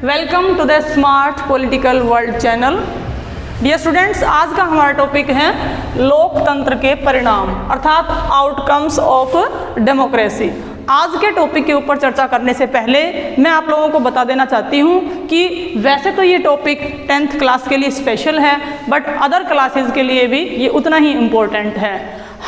Welcome to the smart political world channel. Dear students, आज का हमारा टॉपिक है लोकतंत्र के परिणाम अर्थात आउटकम्स ऑफ डेमोक्रेसी। आज के टॉपिक के ऊपर चर्चा करने से पहले मैं आप लोगों को बता देना चाहती हूँ कि वैसे तो ये टॉपिक 10th क्लास के लिए स्पेशल है, बट अदर क्लासेस के लिए भी ये उतना ही इम्पोर्टेंट है।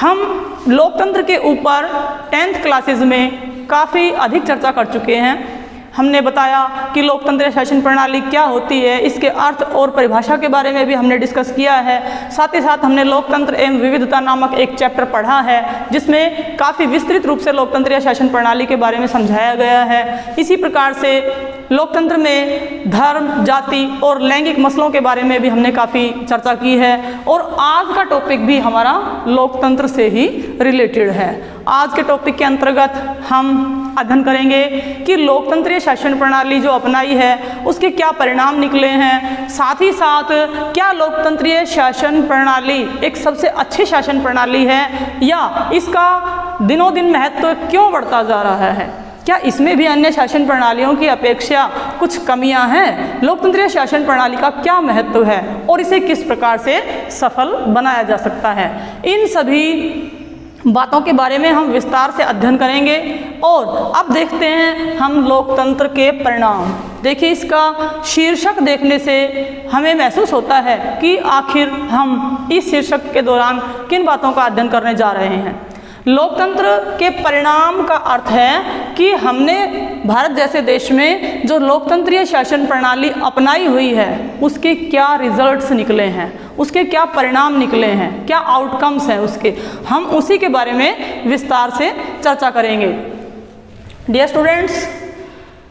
हम लोकतंत्र के ऊपर 10th क्लासेस में काफ़ी अधिक चर्चा कर चुके हैं। हमने बताया कि लोकतंत्र शासन प्रणाली क्या होती है, इसके अर्थ और परिभाषा के बारे में भी हमने डिस्कस किया है। साथ ही साथ हमने लोकतंत्र एवं विविधता नामक एक चैप्टर पढ़ा है जिसमें काफ़ी विस्तृत रूप से लोकतंत्रीय शासन प्रणाली के बारे में समझाया गया है। इसी प्रकार से लोकतंत्र में धर्म, जाति और लैंगिक मसलों के बारे में भी हमने काफ़ी चर्चा की है और आज का टॉपिक भी हमारा लोकतंत्र से ही रिलेटेड है। आज के टॉपिक के अंतर्गत हम अध्ययन करेंगे कि लोकतंत्रीय शासन प्रणाली जो अपनाई है उसके क्या परिणाम निकले हैं, साथ ही साथ क्या लोकतंत्रीय शासन प्रणाली एक सबसे अच्छी शासन प्रणाली है या इसका दिनों दिन महत्व क्यों बढ़ता जा रहा है, क्या इसमें भी अन्य शासन प्रणालियों की अपेक्षा कुछ कमियां हैं, लोकतंत्रीय शासन प्रणाली का क्या महत्व है और इसे किस प्रकार से सफल बनाया जा सकता है। इन सभी बातों के बारे में हम विस्तार से अध्ययन करेंगे। और अब देखते हैं हम लोकतंत्र के परिणाम। देखिए, इसका शीर्षक देखने से हमें महसूस होता है कि आखिर हम इस शीर्षक के दौरान किन बातों का अध्ययन करने जा रहे हैं। लोकतंत्र के परिणाम का अर्थ है कि हमने भारत जैसे देश में जो लोकतंत्रीय शासन प्रणाली अपनाई हुई है उसके क्या रिजल्ट्स निकले हैं, उसके क्या परिणाम निकले हैं, क्या आउटकम्स हैं उसके, हम उसी के बारे में विस्तार से चर्चा करेंगे। डियर स्टूडेंट्स,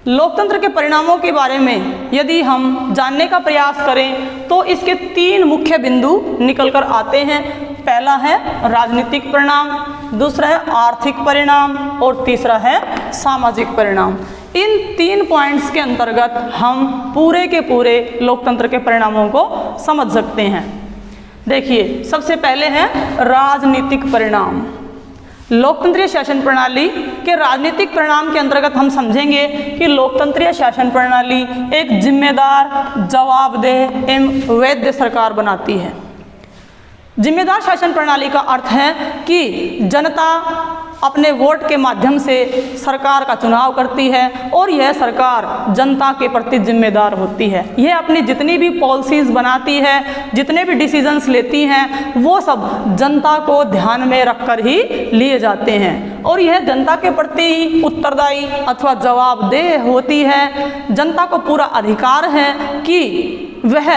लोकतंत्र के परिणामों के बारे में यदि हम जानने का प्रयास करें तो इसके 3 मुख्य बिंदु निकल कर आते हैं। पहला है राजनीतिक परिणाम, दूसरा है आर्थिक परिणाम और तीसरा है सामाजिक परिणाम। इन 3 पॉइंट्स के अंतर्गत हम पूरे के पूरे लोकतंत्र के परिणामों को समझ सकते हैं। देखिए, सबसे पहले है राजनीतिक परिणाम। लोकतंत्रीय शासन प्रणाली के राजनीतिक परिणाम के अंतर्गत हम समझेंगे कि लोकतंत्रीय शासन प्रणाली एक जिम्मेदार, जवाबदेह एवं वैध सरकार बनाती है। जिम्मेदार शासन प्रणाली का अर्थ है कि जनता अपने वोट के माध्यम से सरकार का चुनाव करती है और यह सरकार जनता के प्रति जिम्मेदार होती है। यह अपनी जितनी भी पॉलिसीज़ बनाती है, जितने भी डिसीजंस लेती हैं, वो सब जनता को ध्यान में रखकर ही लिए जाते हैं और यह जनता के प्रति उत्तरदायी अथवा जवाबदेह होती है। जनता को पूरा अधिकार है कि वह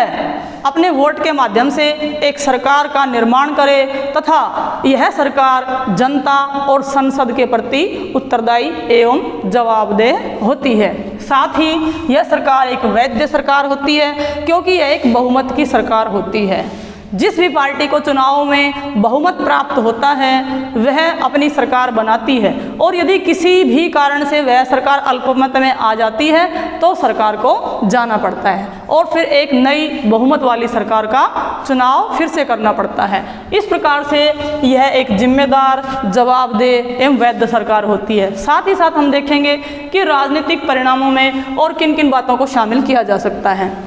अपने वोट के माध्यम से एक सरकार का निर्माण करे तथा यह सरकार जनता और संसद के प्रति उत्तरदायी एवं जवाबदेह होती है। साथ ही यह सरकार एक वैध सरकार होती है क्योंकि यह एक बहुमत की सरकार होती है। जिस भी पार्टी को चुनाव में बहुमत प्राप्त होता है वह अपनी सरकार बनाती है और यदि किसी भी कारण से वह सरकार अल्पमत में आ जाती है तो सरकार को जाना पड़ता है और फिर एक नई बहुमत वाली सरकार का चुनाव फिर से करना पड़ता है। इस प्रकार से यह एक जिम्मेदार, जवाबदेह एवं वैध सरकार होती है। साथ ही साथ हम देखेंगे कि राजनीतिक परिणामों में और किन किन बातों को शामिल किया जा सकता है।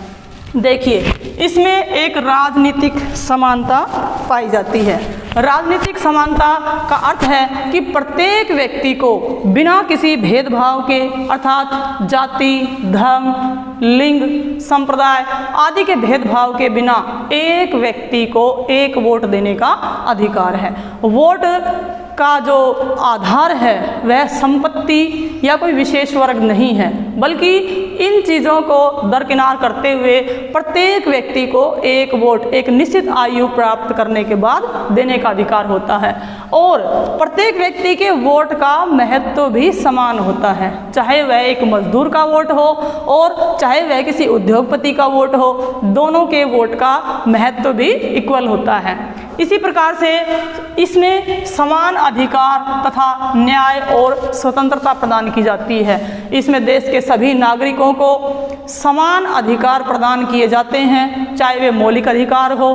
देखिए, इसमें एक राजनीतिक समानता पाई जाती है। राजनीतिक समानता का अर्थ है कि प्रत्येक व्यक्ति को बिना किसी भेदभाव के अर्थात जाति, धर्म, लिंग, संप्रदाय आदि के भेदभाव के बिना एक व्यक्ति को एक वोट देने का अधिकार है। वोट का जो आधार है वह संपत्ति या कोई विशेष वर्ग नहीं है, बल्कि इन चीज़ों को दरकिनार करते हुए प्रत्येक व्यक्ति को एक वोट एक निश्चित आयु प्राप्त करने के बाद देने का अधिकार होता है और प्रत्येक व्यक्ति के वोट का महत्व भी समान होता है, चाहे वह एक मजदूर का वोट हो और चाहे वह किसी उद्योगपति का वोट हो, दोनों के वोट का महत्व भी इक्वल होता है। इसी प्रकार से इसमें समान अधिकार तथा न्याय और स्वतंत्रता प्रदान की जाती है। इसमें देश के सभी नागरिकों को समान अधिकार प्रदान किए जाते हैं, चाहे वे मौलिक अधिकार हो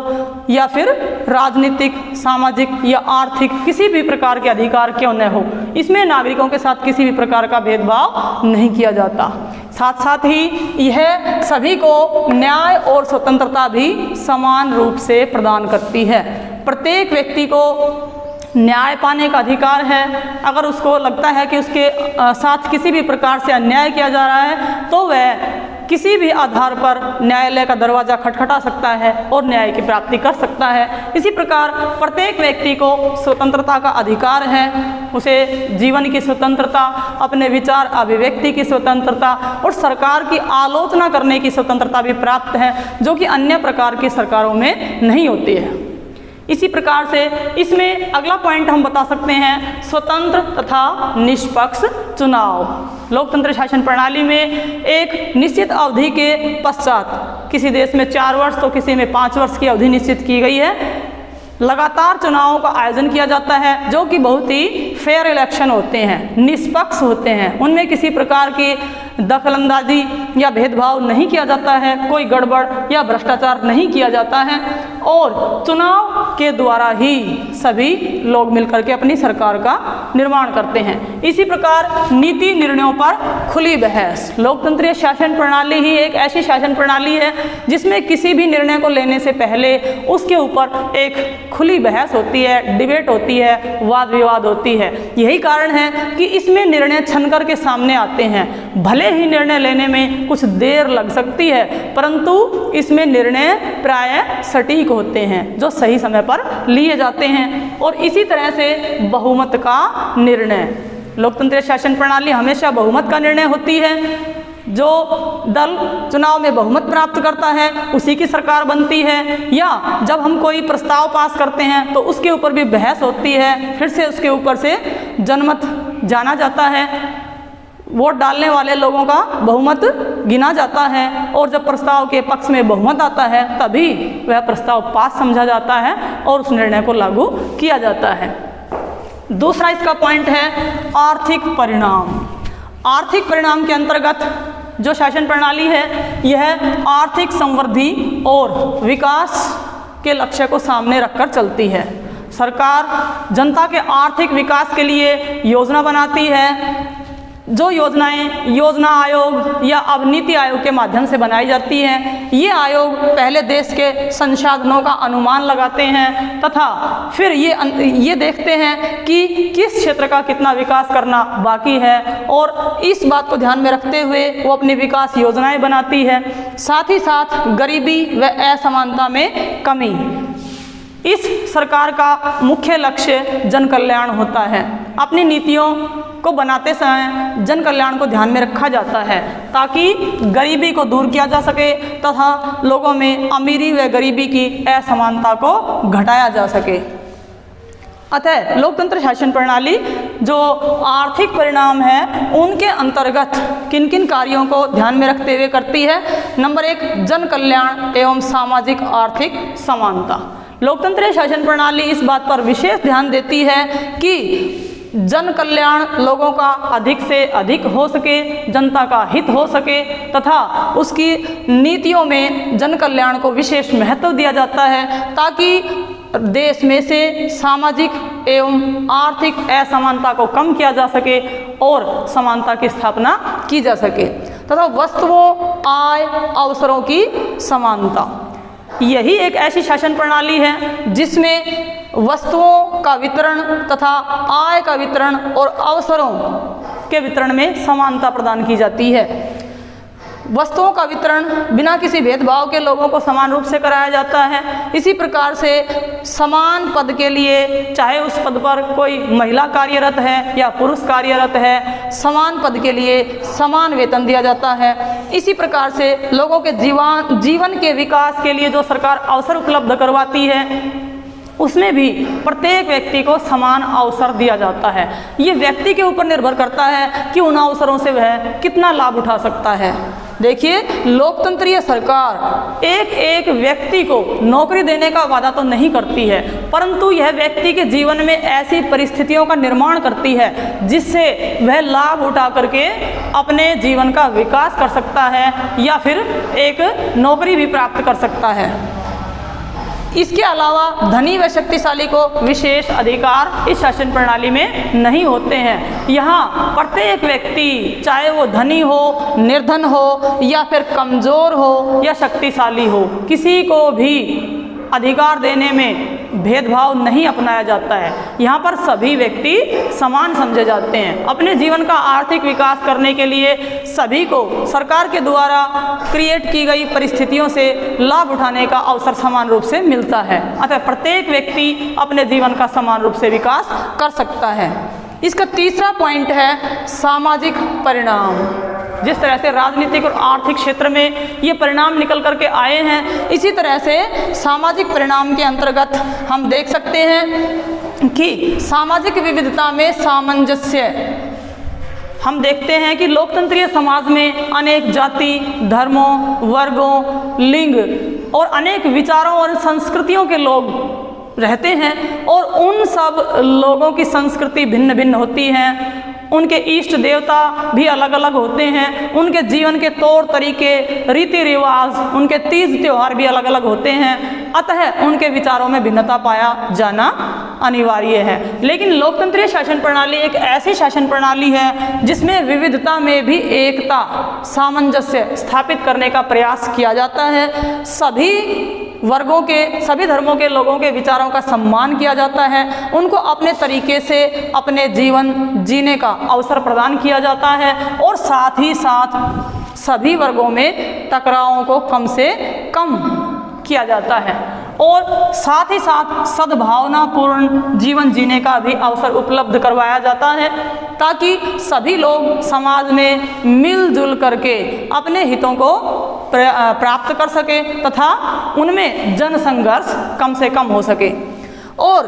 या फिर राजनीतिक, सामाजिक या आर्थिक किसी भी प्रकार के अधिकार क्यों न हो। इसमें नागरिकों के साथ किसी भी प्रकार का भेदभाव नहीं किया जाता। साथ साथ ही यह सभी को न्याय और स्वतंत्रता भी समान रूप से प्रदान करती है। प्रत्येक व्यक्ति को न्याय पाने का अधिकार है। अगर उसको लगता है कि उसके साथ किसी भी प्रकार से अन्याय किया जा रहा है तो वह किसी भी आधार पर न्यायालय का दरवाज़ा खटखटा सकता है और न्याय की प्राप्ति कर सकता है। इसी प्रकार प्रत्येक व्यक्ति को स्वतंत्रता का अधिकार है। उसे जीवन की स्वतंत्रता, अपने विचार अभिव्यक्ति की स्वतंत्रता और सरकार की आलोचना करने की स्वतंत्रता भी प्राप्त है, जो कि अन्य प्रकार की सरकारों में नहीं होती है। इसी प्रकार से इसमें अगला पॉइंट हम बता सकते हैं स्वतंत्र तथा निष्पक्ष चुनाव। लोकतंत्र शासन प्रणाली में एक निश्चित अवधि के पश्चात, किसी देश में 4 वर्ष तो किसी में 5 वर्ष की अवधि निश्चित की गई है, लगातार चुनावों का आयोजन किया जाता है, जो कि बहुत ही फेयर इलेक्शन होते हैं, निष्पक्ष होते हैं। उनमें किसी प्रकार की दखलंदाजी या भेदभाव नहीं किया जाता है, कोई गड़बड़ या भ्रष्टाचार नहीं किया जाता है और चुनाव के द्वारा ही सभी लोग मिलकर के अपनी सरकार का निर्माण करते हैं। इसी प्रकार नीति निर्णयों पर खुली बहस। लोकतंत्रीय शासन प्रणाली ही एक ऐसी शासन प्रणाली है जिसमें किसी भी निर्णय को लेने से पहले उसके ऊपर एक खुली बहस होती है, डिबेट होती है, वाद विवाद होती है। यही कारण है कि इसमें निर्णय छनकर के सामने आते हैं। भले ही निर्णय लेने में कुछ देर लग सकती है, परंतु इसमें निर्णय प्रायः सटीक होते हैं, जो सही समय पर लिए जाते हैं। और इसी तरह से बहुमत का निर्णय, लोकतंत्रीय शासन प्रणाली हमेशा बहुमत का निर्णय होती है। जो दल चुनाव में बहुमत प्राप्त करता है उसी की सरकार बनती है, या जब हम कोई प्रस्ताव पास करते हैं तो उसके ऊपर भी बहस होती है, फिर से उसके ऊपर से जनमत जाना जाता है, वोट डालने वाले लोगों का बहुमत गिना जाता है और जब प्रस्ताव के पक्ष में बहुमत आता है तभी वह प्रस्ताव पास समझा जाता है और उस निर्णय को लागू किया जाता है। दूसरा इसका पॉइंट है आर्थिक परिणाम। आर्थिक परिणाम के अंतर्गत जो शासन प्रणाली है यह आर्थिक समृद्धि और विकास के लक्ष्य को सामने रखकर चलती है। सरकार जनता के आर्थिक विकास के लिए योजना बनाती है। जो योजनाएं योजना आयोग या अब नीति आयोग के माध्यम से बनाई जाती हैं, ये आयोग पहले देश के संसाधनों का अनुमान लगाते हैं तथा फिर ये देखते हैं कि किस क्षेत्र का कितना विकास करना बाकी है और इस बात को ध्यान में रखते हुए वो अपनी विकास योजनाएं बनाती है। साथ ही साथ गरीबी व असमानता में कमी, इस सरकार का मुख्य लक्ष्य जन कल्याण होता है। अपनी नीतियों को बनाते समय जन कल्याण को ध्यान में रखा जाता है ताकि गरीबी को दूर किया जा सके तथा लोगों में अमीरी व गरीबी की असमानता को घटाया जा सके। अतः लोकतंत्र शासन प्रणाली जो आर्थिक परिणाम है उनके अंतर्गत किन किन कार्यों को ध्यान में रखते हुए करती है। नंबर 1, जन कल्याण एवं सामाजिक आर्थिक समानता। लोकतंत्रीय शासन प्रणाली इस बात पर विशेष ध्यान देती है कि जन कल्याण लोगों का अधिक से अधिक हो सके, जनता का हित हो सके तथा उसकी नीतियों में जन कल्याण को विशेष महत्व दिया जाता है ताकि देश में से सामाजिक एवं आर्थिक असमानता को कम किया जा सके और समानता की स्थापना की जा सके तथा वस्तुओं, आय, अवसरों की समानता। यही एक ऐसी शासन प्रणाली है जिसमें वस्तुओं का वितरण तथा आय का वितरण और अवसरों के वितरण में समानता प्रदान की जाती है। वस्तुओं का वितरण बिना किसी भेदभाव के लोगों को समान रूप से कराया जाता है। इसी प्रकार से समान पद के लिए, चाहे उस पद पर कोई महिला कार्यरत है या पुरुष कार्यरत है, समान पद के लिए समान वेतन दिया जाता है। इसी प्रकार से लोगों के जीवन के विकास के लिए जो सरकार अवसर उपलब्ध करवाती है उसमें भी प्रत्येक व्यक्ति को समान अवसर दिया जाता है। ये व्यक्ति के ऊपर निर्भर करता है कि उन अवसरों से वह कितना लाभ उठा सकता है। देखिए, लोकतंत्रीय सरकार एक एक व्यक्ति को नौकरी देने का वादा तो नहीं करती है, परंतु यह व्यक्ति के जीवन में ऐसी परिस्थितियों का निर्माण करती है जिससे वह लाभ उठा करके अपने जीवन का विकास कर सकता है या फिर एक नौकरी भी प्राप्त कर सकता है। इसके अलावा धनी व शक्तिशाली को विशेष अधिकार इस शासन प्रणाली में नहीं होते हैं। यहाँ प्रत्येक व्यक्ति, चाहे वो धनी हो, निर्धन हो या फिर कमजोर हो या शक्तिशाली हो, किसी को भी अधिकार देने में भेदभाव नहीं अपनाया जाता है। यहाँ पर सभी व्यक्ति समान समझे जाते हैं। अपने जीवन का आर्थिक विकास करने के लिए सभी को सरकार के द्वारा क्रिएट की गई परिस्थितियों से लाभ उठाने का अवसर समान रूप से मिलता है। अतः प्रत्येक व्यक्ति अपने जीवन का समान रूप से विकास कर सकता है। इसका तीसरा पॉइंट है सामाजिक परिणाम। जिस तरह से राजनीतिक और आर्थिक क्षेत्र में ये परिणाम निकल करके आए हैं, इसी तरह से सामाजिक परिणाम के अंतर्गत हम देख सकते हैं कि सामाजिक विविधता में सामंजस्य। हम देखते हैं कि लोकतंत्रीय समाज में अनेक जाति, धर्मों, वर्गों, लिंग और अनेक विचारों और संस्कृतियों के लोग रहते हैं और उन सब लोगों की संस्कृति भिन्न भिन्न होती है। उनके इष्ट देवता भी अलग अलग होते हैं, उनके जीवन के तौर तरीके, रीति रिवाज, उनके तीज त्यौहार भी अलग अलग होते हैं। अतः उनके विचारों में भिन्नता पाया जाना अनिवार्य है। लेकिन लोकतंत्रीय शासन प्रणाली एक ऐसी शासन प्रणाली है जिसमें विविधता में भी एकता, सामंजस्य स्थापित करने का प्रयास किया जाता है। सभी वर्गों के, सभी धर्मों के लोगों के विचारों का सम्मान किया जाता है। उनको अपने तरीके से अपने जीवन जीने का अवसर प्रदान किया जाता है और साथ ही साथ सभी वर्गों में टकरावों को कम से कम किया जाता है और साथ ही साथ सद्भावनापूर्ण जीवन जीने का भी अवसर उपलब्ध करवाया जाता है, ताकि सभी लोग समाज में मिलजुल करके अपने हितों को प्राप्त कर सके तथा उनमें जन संघर्ष कम से कम हो सके। और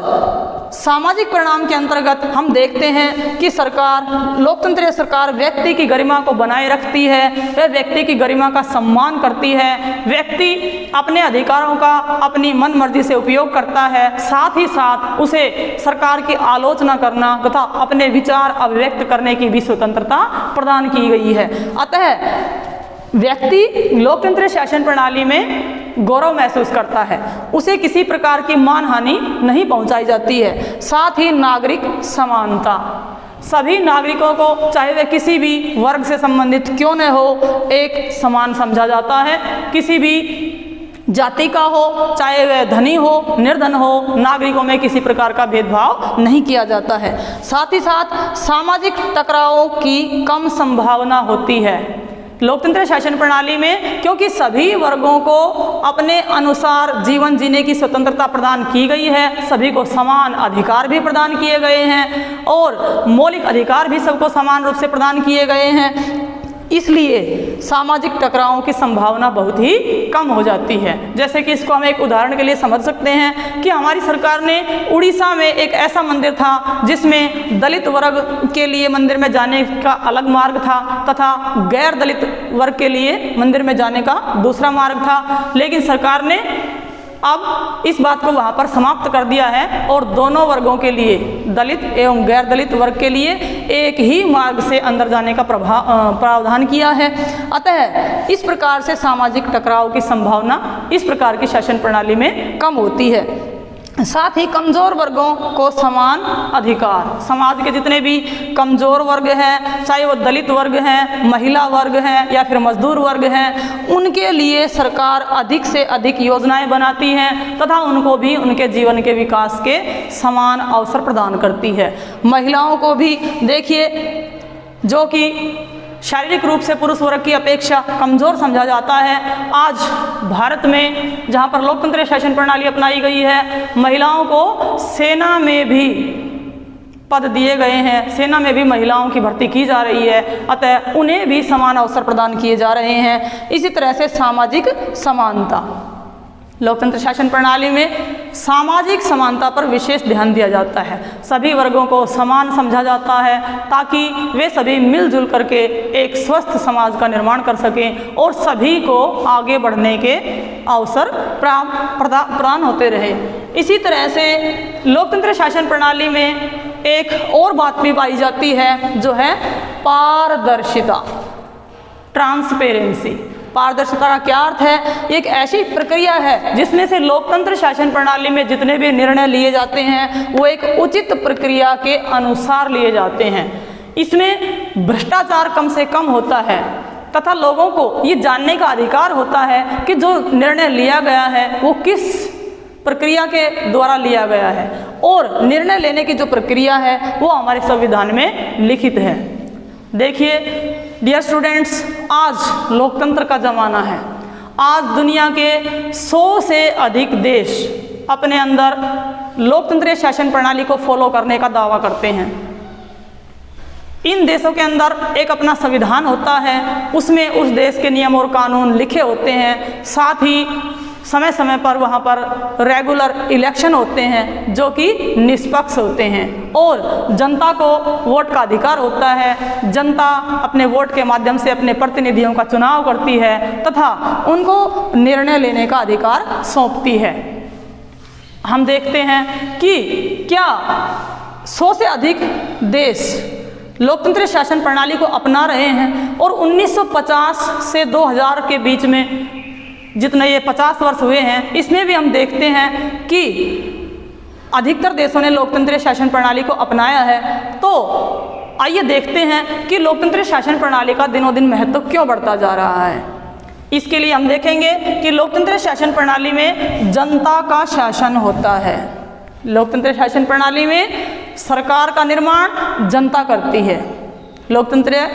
सामाजिक परिणाम के अंतर्गत हम देखते हैं कि सरकार, लोकतंत्रीय सरकार व्यक्ति की गरिमा को बनाए रखती है, वह व्यक्ति की गरिमा का सम्मान करती है। व्यक्ति अपने अधिकारों का अपनी मन मर्जी से उपयोग करता है, साथ ही साथ उसे सरकार की आलोचना करना तथा अपने विचार अभिव्यक्त करने की भी स्वतंत्रता प्रदान की गई है। अतः व्यक्ति लोकतंत्रीय शासन प्रणाली में गौरव महसूस करता है, उसे किसी प्रकार की मानहानि नहीं पहुंचाई जाती है। साथ ही नागरिक समानता, सभी नागरिकों को चाहे वे किसी भी वर्ग से संबंधित क्यों न हो, एक समान समझा जाता है। किसी भी जाति का हो, चाहे वह धनी हो, निर्धन हो, नागरिकों में किसी प्रकार का भेदभाव नहीं किया जाता है। साथ ही साथ सामाजिक टकरावों की कम संभावना होती है लोकतंत्र शासन प्रणाली में, क्योंकि सभी वर्गों को अपने अनुसार जीवन जीने की स्वतंत्रता प्रदान की गई है। सभी को समान अधिकार भी प्रदान किए गए हैं और मौलिक अधिकार भी सबको समान रूप से प्रदान किए गए हैं। इसलिए सामाजिक टकरावों की संभावना बहुत ही कम हो जाती है। जैसे कि इसको हम एक उदाहरण के लिए समझ सकते हैं कि हमारी सरकार ने उड़ीसा में एक ऐसा मंदिर था जिसमें दलित वर्ग के लिए मंदिर में जाने का अलग मार्ग था तथा गैर दलित वर्ग के लिए मंदिर में जाने का दूसरा मार्ग था। लेकिन सरकार ने अब इस बात को वहाँ पर समाप्त कर दिया है और दोनों वर्गों के लिए, दलित एवं गैर दलित वर्ग के लिए एक ही मार्ग से अंदर जाने का प्रावधान किया है। अतः इस प्रकार से सामाजिक टकराव की संभावना इस प्रकार की शासन प्रणाली में कम होती है। साथ ही कमज़ोर वर्गों को समान अधिकार, समाज के जितने भी कमज़ोर वर्ग हैं, चाहे वो दलित वर्ग हैं, महिला वर्ग हैं या फिर मजदूर वर्ग हैं, उनके लिए सरकार अधिक से अधिक योजनाएं बनाती हैं तथा उनको भी उनके जीवन के विकास के समान अवसर प्रदान करती है। महिलाओं को भी देखिए, जो कि शारीरिक रूप से पुरुष वर्ग की अपेक्षा कमज़ोर समझा जाता है, आज भारत में जहाँ पर लोकतंत्रीय शासन प्रणाली अपनाई गई है, महिलाओं को सेना में भी पद दिए गए हैं, सेना में भी महिलाओं की भर्ती की जा रही है। अतः उन्हें भी समान अवसर प्रदान किए जा रहे हैं। इसी तरह से सामाजिक समानता, लोकतंत्र शासन प्रणाली में सामाजिक समानता पर विशेष ध्यान दिया जाता है। सभी वर्गों को समान समझा जाता है ताकि वे सभी मिलजुल करके एक स्वस्थ समाज का निर्माण कर सकें और सभी को आगे बढ़ने के अवसर प्रदान होते रहे। इसी तरह से लोकतंत्र शासन प्रणाली में एक और बात भी पाई जाती है, जो है पारदर्शिता, ट्रांसपेरेंसी। पारदर्शिता का क्या अर्थ है? एक ऐसी प्रक्रिया है जिसमें से लोकतंत्र शासन प्रणाली में जितने भी निर्णय लिए जाते हैं वो एक उचित प्रक्रिया के अनुसार लिए जाते हैं। इसमें भ्रष्टाचार कम से कम होता है तथा लोगों को ये जानने का अधिकार होता है कि जो निर्णय लिया गया है वो किस प्रक्रिया के द्वारा लिया गया है, और निर्णय लेने की जो प्रक्रिया है वो हमारे संविधान में लिखित है। देखिए डियर स्टूडेंट्स, आज लोकतंत्र का ज़माना है। आज दुनिया के 100 से अधिक देश अपने अंदर लोकतंत्रीय शासन प्रणाली को फॉलो करने का दावा करते हैं। इन देशों के अंदर एक अपना संविधान होता है, उसमें उस देश के नियम और कानून लिखे होते हैं। साथ ही समय समय पर वहाँ पर रेगुलर इलेक्शन होते हैं जो कि निष्पक्ष होते हैं, और जनता को वोट का अधिकार होता है। जनता अपने वोट के माध्यम से अपने प्रतिनिधियों का चुनाव करती है तथा उनको निर्णय लेने का अधिकार सौंपती है। हम देखते हैं कि क्या 100 से अधिक देश लोकतंत्रीय शासन प्रणाली को अपना रहे हैं, और 1950 से 2000 के बीच में जितने ये 50 वर्ष हुए हैं इसमें भी हम देखते हैं कि अधिकतर देशों ने लोकतंत्रीय शासन प्रणाली को अपनाया है। तो आइए देखते हैं कि लोकतंत्रीय शासन प्रणाली का दिनों दिन महत्व क्यों बढ़ता जा रहा है। इसके लिए हम देखेंगे कि लोकतंत्रीय शासन प्रणाली में जनता का शासन होता है। लोकतंत्रीय शासन प्रणाली में सरकार का निर्माण जनता करती है। लोकतंत्रीय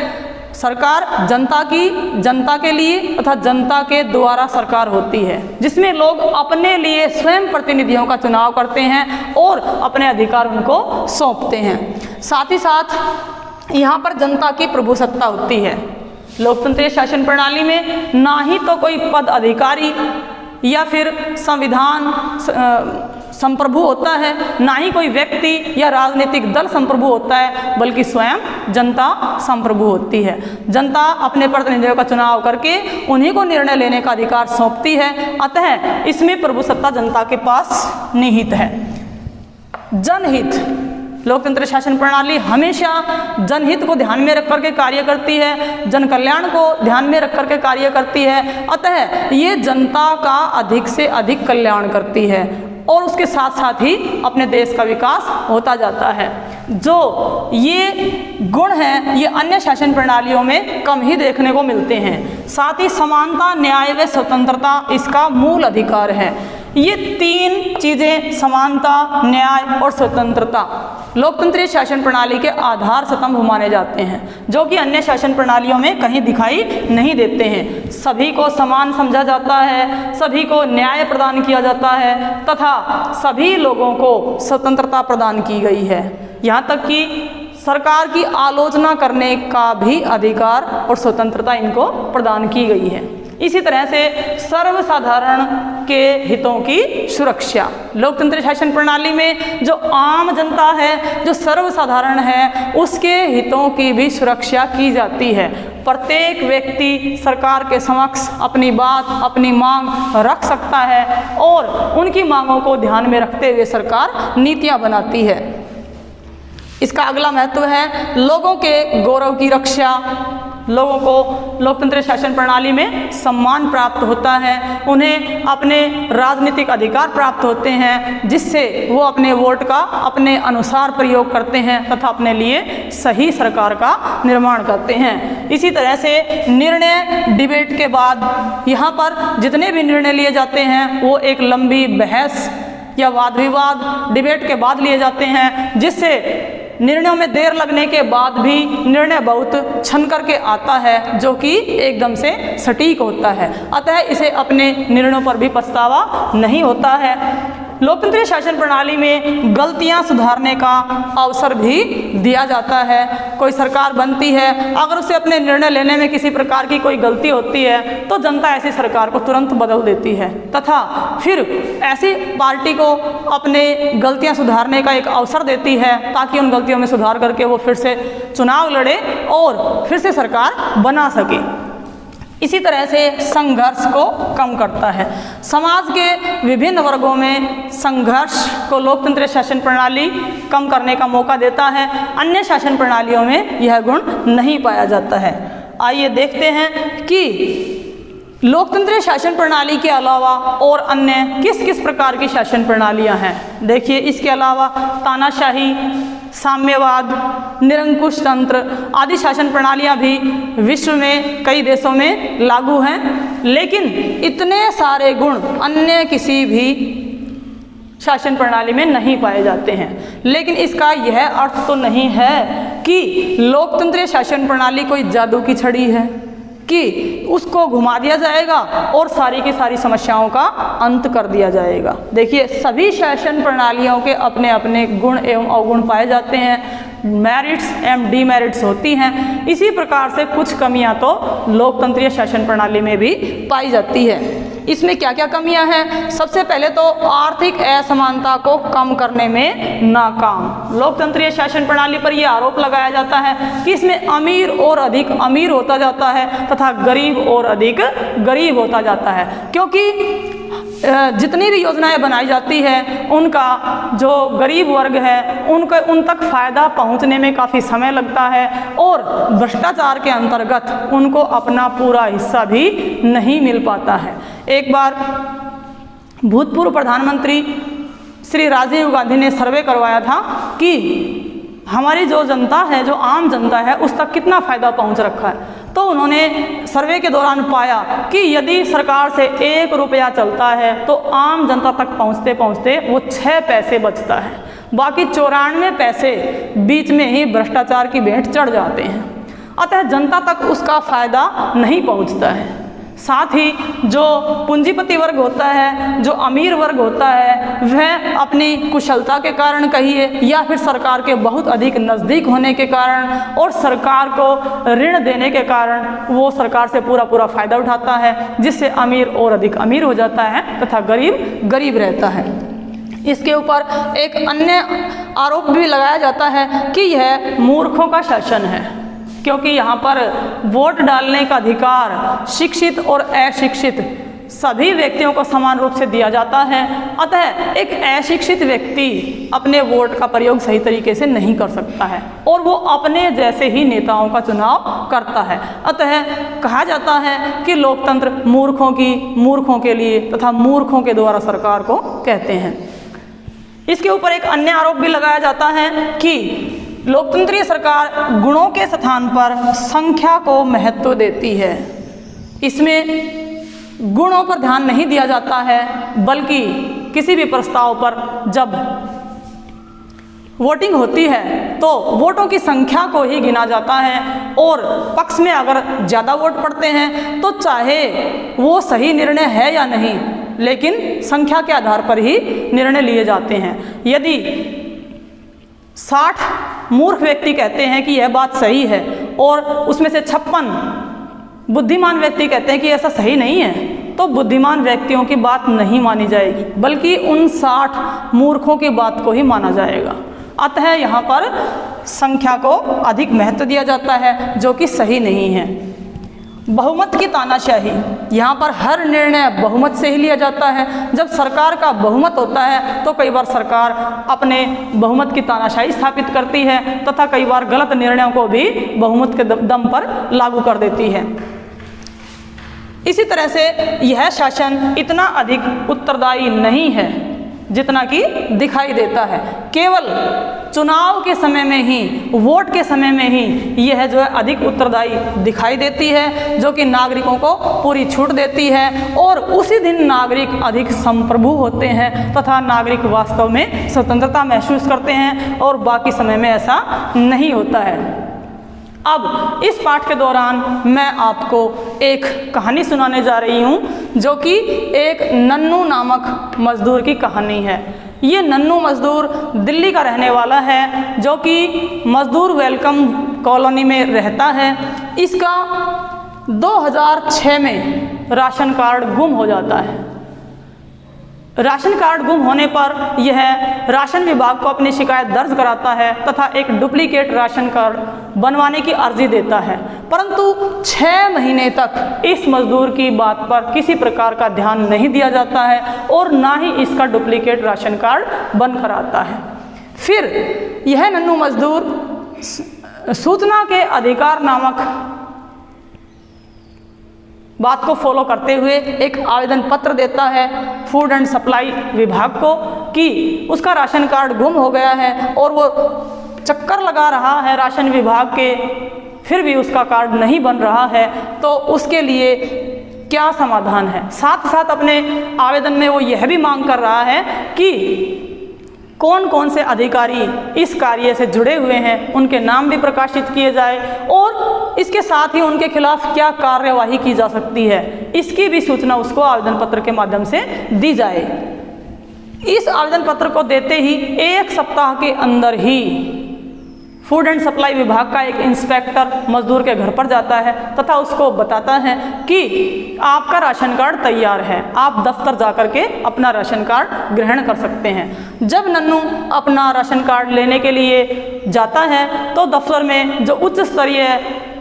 सरकार जनता के लिए तथा जनता के द्वारा सरकार होती है, जिसमें लोग अपने लिए स्वयं प्रतिनिधियों का चुनाव करते हैं और अपने अधिकार उनको सौंपते हैं। साथ ही साथ यहाँ पर जनता की प्रभुसत्ता होती है। लोकतंत्रीय शासन प्रणाली में ना ही तो कोई पद अधिकारी या फिर संविधान संप्रभु होता है, ना ही कोई व्यक्ति या राजनीतिक दल संप्रभु होता है, बल्कि स्वयं जनता संप्रभु होती है। जनता अपने प्रतिनिधियों का चुनाव करके उन्हीं को निर्णय लेने का अधिकार सौंपती है। अतः इसमें प्रभुसत्ता जनता के पास निहित है। जनहित, लोकतंत्र शासन प्रणाली हमेशा जनहित को ध्यान में रख करके कार्य करती है, जन कल्याण को ध्यान में रख करके कार्य करती है। अतः ये जनता का अधिक से अधिक कल्याण करती है और उसके साथ साथ ही अपने देश का विकास होता जाता है। जो ये गुण हैं ये अन्य शासन प्रणालियों में कम ही देखने को मिलते हैं। साथ ही समानता, न्याय व स्वतंत्रता इसका मूल अधिकार है। ये तीन चीज़ें, समानता, न्याय और स्वतंत्रता, लोकतंत्रीय शासन प्रणाली के आधार स्तंभ माने जाते हैं, जो कि अन्य शासन प्रणालियों में कहीं दिखाई नहीं देते हैं। सभी को समान समझा जाता है, सभी को न्याय प्रदान किया जाता है तथा सभी लोगों को स्वतंत्रता प्रदान की गई है। यहाँ तक कि सरकार की आलोचना करने का भी अधिकार और स्वतंत्रता इनको प्रदान की गई है। इसी तरह से सर्वसाधारण के हितों की सुरक्षा, लोकतंत्र शासन प्रणाली में जो आम जनता है, जो सर्वसाधारण है, उसके हितों की भी सुरक्षा की जाती है। प्रत्येक व्यक्ति सरकार के समक्ष अपनी बात, अपनी मांग रख सकता है और उनकी मांगों को ध्यान में रखते हुए सरकार नीतियां बनाती है। इसका अगला महत्व है लोगों के गौरव की रक्षा। लोगों को लोकतंत्र शासन प्रणाली में सम्मान प्राप्त होता है, उन्हें अपने राजनीतिक अधिकार प्राप्त होते हैं, जिससे वो अपने वोट का अपने अनुसार प्रयोग करते हैं तथा अपने लिए सही सरकार का निर्माण करते हैं। इसी तरह से निर्णय डिबेट के बाद यहाँ पर जितने भी निर्णय लिए जाते हैं वो एक लंबी बहस या वाद विवाद डिबेट के बाद लिए जाते हैं, जिससे निर्णयों में देर लगने के बाद भी निर्णय बहुत छन करके आता है, जो कि एकदम से सटीक होता है। अतः इसे अपने निर्णयों पर भी पछतावा नहीं होता है। लोकतंत्रीय शासन प्रणाली में गलतियां सुधारने का अवसर भी दिया जाता है। कोई सरकार बनती है, अगर उसे अपने निर्णय लेने में किसी प्रकार की कोई गलती होती है तो जनता ऐसी सरकार को तुरंत बदल देती है तथा फिर ऐसी पार्टी को अपने गलतियां सुधारने का एक अवसर देती है, ताकि उन गलतियों में सुधार करके वो फिर से चुनाव लड़े और फिर से सरकार बना सके। इसी तरह से संघर्ष को कम करता है। समाज के विभिन्न वर्गों में संघर्ष को लोकतंत्र शासन प्रणाली कम करने का मौका देता है। अन्य शासन प्रणालियों में यह गुण नहीं पाया जाता है। आइए देखते हैं कि लोकतंत्रीय शासन प्रणाली के अलावा और अन्य किस किस प्रकार की शासन प्रणालियां हैं? देखिए, इसके अलावा तानाशाही, साम्यवाद, निरंकुश तंत्र आदि शासन प्रणालियां भी विश्व में कई देशों में लागू हैं, लेकिन इतने सारे गुण अन्य किसी भी शासन प्रणाली में नहीं पाए जाते हैं। लेकिन इसका यह अर्थ तो नहीं है कि लोकतंत्रीय शासन प्रणाली कोई जादू की छड़ी है कि उसको घुमा दिया जाएगा और सारी की सारी समस्याओं का अंत कर दिया जाएगा। देखिए, सभी शासन प्रणालियों के अपने अपने गुण एवं अवगुण पाए जाते हैं, मेरिट्स एवं डीमेरिट्स होती हैं। इसी प्रकार से कुछ कमियां तो लोकतंत्रीय शासन प्रणाली में भी पाई जाती है। इसमें क्या क्या कमियां हैं? सबसे पहले तो आर्थिक असमानता को कम करने में नाकाम। लोकतंत्रीय शासन प्रणाली पर यह आरोप लगाया जाता है कि इसमें अमीर और अधिक अमीर होता जाता है तथा गरीब और अधिक गरीब होता जाता है, क्योंकि जितनी भी योजनाएं बनाई जाती है उनका जो गरीब वर्ग है उन तक फ़ायदा पहुंचने में काफ़ी समय लगता है और भ्रष्टाचार के अंतर्गत उनको अपना पूरा हिस्सा भी नहीं मिल पाता है। एक बार भूतपूर्व प्रधानमंत्री श्री राजीव गांधी ने सर्वे करवाया था कि हमारी जो जनता है, जो आम जनता है, उस तक कितना फ़ायदा पहुंच रखा है। तो उन्होंने सर्वे के दौरान पाया कि यदि सरकार से 1 रुपया चलता है तो आम जनता तक पहुंचते पहुंचते वो 6 पैसे बचता है, बाकी 94 पैसे बीच में ही भ्रष्टाचार की भेंट चढ़ जाते हैं। अतः जनता तक उसका फ़ायदा नहीं पहुंचता है। साथ ही जो पूंजीपति वर्ग होता है, जो अमीर वर्ग होता है, वह अपनी कुशलता के कारण कहिए या फिर सरकार के बहुत अधिक नज़दीक होने के कारण और सरकार को ऋण देने के कारण वो सरकार से पूरा पूरा फ़ायदा उठाता है, जिससे अमीर और अधिक अमीर हो जाता है तथा गरीब गरीब रहता है। इसके ऊपर एक अन्य आरोप भी लगाया जाता है कि यह मूर्खों का शासन है, क्योंकि यहाँ पर वोट डालने का अधिकार शिक्षित और अशिक्षित सभी व्यक्तियों को समान रूप से दिया जाता है। अतः एक अशिक्षित व्यक्ति अपने वोट का प्रयोग सही तरीके से नहीं कर सकता है और वो अपने जैसे ही नेताओं का चुनाव करता है। अतः कहा जाता है कि लोकतंत्र मूर्खों के लिए तथा मूर्खों के द्वारा सरकार को कहते हैं। इसके ऊपर एक अन्य आरोप भी लगाया जाता है कि लोकतंत्रीय सरकार गुणों के स्थान पर संख्या को महत्व देती है। इसमें गुणों पर ध्यान नहीं दिया जाता है, बल्कि किसी भी प्रस्ताव पर जब वोटिंग होती है तो वोटों की संख्या को ही गिना जाता है और पक्ष में अगर ज़्यादा वोट पड़ते हैं तो चाहे वो सही निर्णय है या नहीं, लेकिन संख्या के आधार पर ही निर्णय लिए जाते हैं। यदि 60 मूर्ख व्यक्ति कहते हैं कि यह बात सही है और उसमें से 56 बुद्धिमान व्यक्ति कहते हैं कि ऐसा सही नहीं है, तो बुद्धिमान व्यक्तियों की बात नहीं मानी जाएगी, बल्कि उन 60 मूर्खों की बात को ही माना जाएगा। अतः यहाँ पर संख्या को अधिक महत्व दिया जाता है, जो कि सही नहीं है। बहुमत की तानाशाही, यहाँ पर हर निर्णय बहुमत से ही लिया जाता है। जब सरकार का बहुमत होता है तो कई बार सरकार अपने बहुमत की तानाशाही स्थापित करती है तथा कई बार गलत निर्णयों को भी बहुमत के दम पर लागू कर देती है। इसी तरह से यह शासन इतना अधिक उत्तरदायी नहीं है जितना कि दिखाई देता है। केवल चुनाव के समय में ही, वोट के समय में ही यह जो है अधिक उत्तरदायी दिखाई देती है, जो कि नागरिकों को पूरी छूट देती है और उसी दिन नागरिक अधिक संप्रभु होते हैं तथा नागरिक वास्तव में स्वतंत्रता महसूस करते हैं और बाकी समय में ऐसा नहीं होता है। अब इस पाठ के दौरान मैं आपको एक कहानी सुनाने जा रही हूँ, जो कि एक नन्नू नामक मज़दूर की कहानी है। ये नन्नू मज़दूर दिल्ली का रहने वाला है, जो कि मज़दूर वेलकम कॉलोनी में रहता है। इसका 2006 में राशन कार्ड गुम हो जाता है। राशन कार्ड गुम होने पर यह राशन विभाग को अपनी शिकायत दर्ज कराता है तथा एक डुप्लीकेट राशन कार्ड बनवाने की अर्जी देता है, परंतु 6 महीने तक इस मजदूर की बात पर किसी प्रकार का ध्यान नहीं दिया जाता है और ना ही इसका डुप्लीकेट राशन कार्ड बन कर आता है। फिर यह नन्नू मजदूर सूचना के अधिकार नामक बात को फॉलो करते हुए एक आवेदन पत्र देता है फूड एंड सप्लाई विभाग को कि उसका राशन कार्ड गुम हो गया है और वो चक्कर लगा रहा है राशन विभाग के, फिर भी उसका कार्ड नहीं बन रहा है, तो उसके लिए क्या समाधान है। साथ साथ अपने आवेदन में वो यह भी मांग कर रहा है कि कौन कौन से अधिकारी इस कार्य से जुड़े हुए हैं उनके नाम भी प्रकाशित किए जाए और इसके साथ ही उनके खिलाफ क्या कार्यवाही की जा सकती है, इसकी भी सूचना उसको आवेदन पत्र के माध्यम से दी जाए। इस आवेदन पत्र को देते ही 1 सप्ताह के अंदर ही फूड एंड सप्लाई विभाग का एक इंस्पेक्टर मजदूर के घर पर जाता है तथा उसको बताता है कि आपका राशन कार्ड तैयार है, आप दफ्तर जाकर के अपना राशन कार्ड ग्रहण कर सकते हैं। जब नन्नू अपना राशन कार्ड लेने के लिए जाता है तो दफ्तर में जो उच्च स्तरीय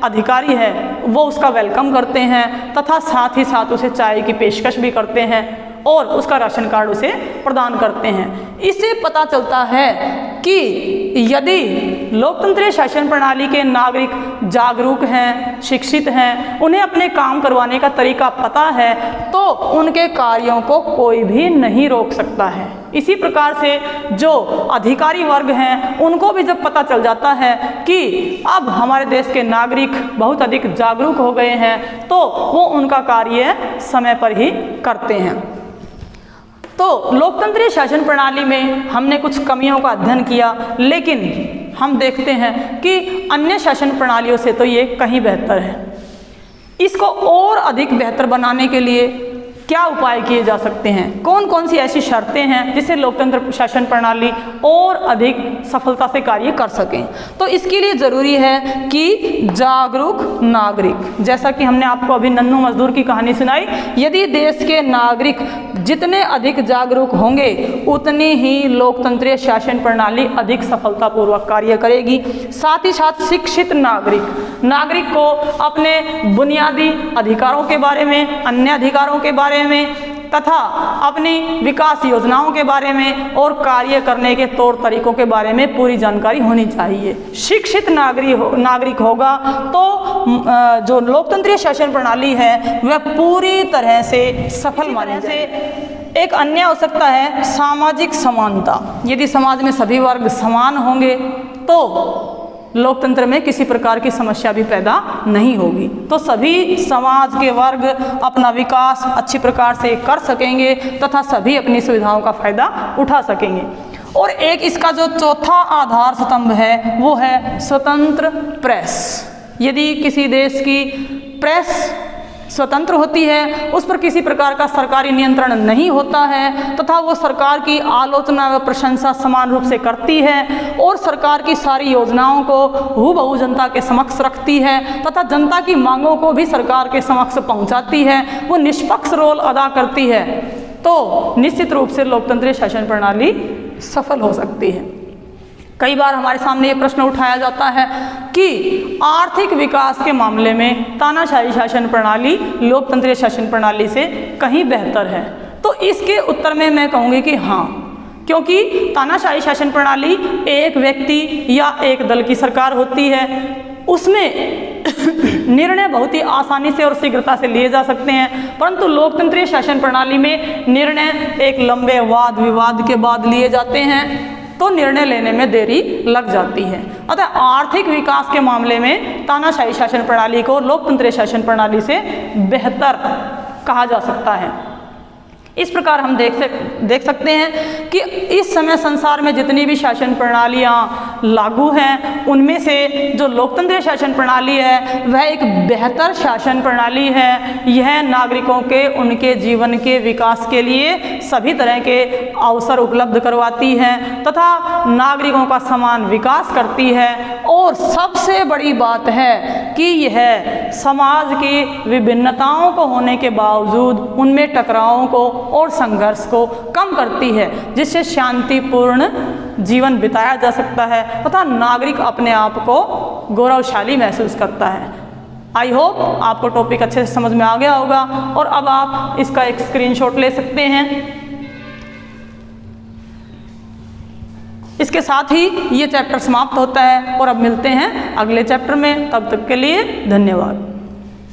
अधिकारी है वो उसका वेलकम करते हैं तथा साथ ही साथ उसे चाय की पेशकश भी करते हैं और उसका राशन कार्ड उसे प्रदान करते हैं। इससे पता चलता है कि यदि लोकतंत्रीय शासन प्रणाली के नागरिक जागरूक हैं, शिक्षित हैं, उन्हें अपने काम करवाने का तरीका पता है, तो उनके कार्यों को कोई भी नहीं रोक सकता है। इसी प्रकार से जो अधिकारी वर्ग हैं उनको भी जब पता चल जाता है कि अब हमारे देश के नागरिक बहुत अधिक जागरूक हो गए हैं, तो वो उनका कार्य समय पर ही करते हैं। तो लोकतंत्रीय शासन प्रणाली में हमने कुछ कमियों का अध्ययन किया, लेकिन हम देखते हैं कि अन्य शासन प्रणालियों से तो ये कहीं बेहतर है। इसको और अधिक बेहतर बनाने के लिए क्या उपाय किए जा सकते हैं, कौन कौन सी ऐसी शर्तें हैं जिससे लोकतंत्र शासन प्रणाली और अधिक सफलता से कार्य कर सकें। तो इसके लिए ज़रूरी है कि जागरूक नागरिक, जैसा कि हमने आपको अभी नन्नू मजदूर की कहानी सुनाई, यदि देश के नागरिक जितने अधिक जागरूक होंगे उतनी ही लोकतंत्रीय शासन प्रणाली अधिक सफलतापूर्वक कार्य करेगी। साथ ही साथ शिक्षित नागरिक को अपने बुनियादी अधिकारों के बारे में, अन्य अधिकारों के बारे में तथा अपनी विकास योजनाओं के बारे में और कार्य करने के तौर तरीकों के बारे में पूरी जानकारी होनी चाहिए। शिक्षित नागरिक होगा तो जो लोकतंत्रीय शासन प्रणाली है वह पूरी तरह से सफल मानी जाएगी। एक अन्य आवश्यकता है सामाजिक समानता। यदि समाज में सभी वर्ग समान होंगे तो लोकतंत्र में किसी प्रकार की समस्या भी पैदा नहीं होगी। तो सभी समाज के वर्ग अपना विकास अच्छी प्रकार से कर सकेंगे तथा सभी अपनी सुविधाओं का फायदा उठा सकेंगे। और एक इसका जो चौथा आधार स्तंभ है वो है स्वतंत्र प्रेस। यदि किसी देश की प्रेस स्वतंत्र होती है, उस पर किसी प्रकार का सरकारी नियंत्रण नहीं होता है तथा वो सरकार की आलोचना व प्रशंसा समान रूप से करती है और सरकार की सारी योजनाओं को हूबहू जनता के समक्ष रखती है तथा जनता की मांगों को भी सरकार के समक्ष पहुंचाती है, वो निष्पक्ष रोल अदा करती है, तो निश्चित रूप से लोकतंत्रीय शासन प्रणाली सफल हो सकती है। कई बार हमारे सामने ये प्रश्न उठाया जाता है कि आर्थिक विकास के मामले में तानाशाही शासन प्रणाली लोकतंत्रीय शासन प्रणाली से कहीं बेहतर है। तो इसके उत्तर में मैं कहूँगी कि हाँ, क्योंकि तानाशाही शासन प्रणाली एक व्यक्ति या एक दल की सरकार होती है, उसमें निर्णय बहुत ही आसानी से और शीघ्रता से लिए जा सकते हैं, परंतु लोकतंत्रीय शासन प्रणाली में निर्णय एक लंबे वाद विवाद के बाद लिए जाते हैं, तो निर्णय लेने में देरी लग जाती है। अतः आर्थिक विकास के मामले में तानाशाही शासन प्रणाली को लोकतंत्रीय शासन प्रणाली से बेहतर कहा जा सकता है। इस प्रकार हम देख सकते हैं कि इस समय संसार में जितनी भी शासन प्रणालियाँ लागू हैं उनमें से जो लोकतंत्रीय शासन प्रणाली है वह एक बेहतर शासन प्रणाली है। यह नागरिकों के उनके जीवन के विकास के लिए सभी तरह के अवसर उपलब्ध करवाती है तथा नागरिकों का समान विकास करती है। और सबसे बड़ी बात है कि यह समाज की विभिन्नताओं को होने के बावजूद उनमें टकरावों को और संघर्ष को कम करती है, जिससे शांतिपूर्ण जीवन बिताया जा सकता है तथा नागरिक अपने आप को गौरवशाली महसूस करता है। आई होप आपको टॉपिक अच्छे से समझ में आ गया होगा और अब आप इसका एक स्क्रीनशॉट ले सकते हैं। इसके साथ ही ये चैप्टर समाप्त होता है और अब मिलते हैं अगले चैप्टर में। तब तक के लिए धन्यवाद।